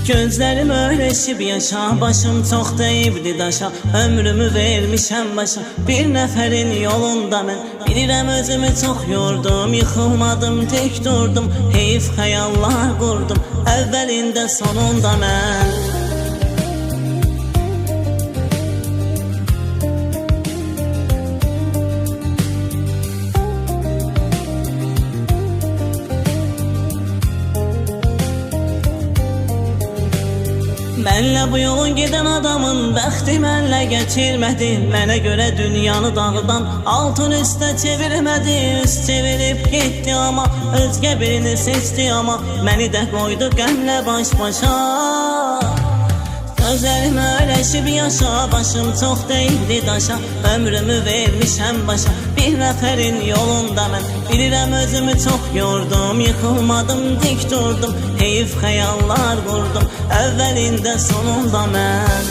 Gözlerim öğreşib yaşa, başım çox deyibdi daşa. Ömrümü vermişəm başa, bir nəfərin yolunda mən. Bilirəm özümü çox yordum, yıxılmadım, tek durdum. Heyif xəyallar qurdum, əvvəlində sonunda mən. Mənlə bu yolun gedən adamın bəxti mənlə geçirmədi. Mənə görə dünyanı dağdan altın üstə çevirmədi. Üst çevirib getdi ama özgə birini seçdi ama məni də qoydu qəmlə baş başa. Gözlerim öğreşib yaşa, başım çox deyildi daşa. Ömrümü vermişəm başa, bir nəfərin yolunda mən. Bilirəm özümü çox yordum, yıxılmadım, dik durdum. Heyif xəyallar qurdum, əvvəlində sonunda mən.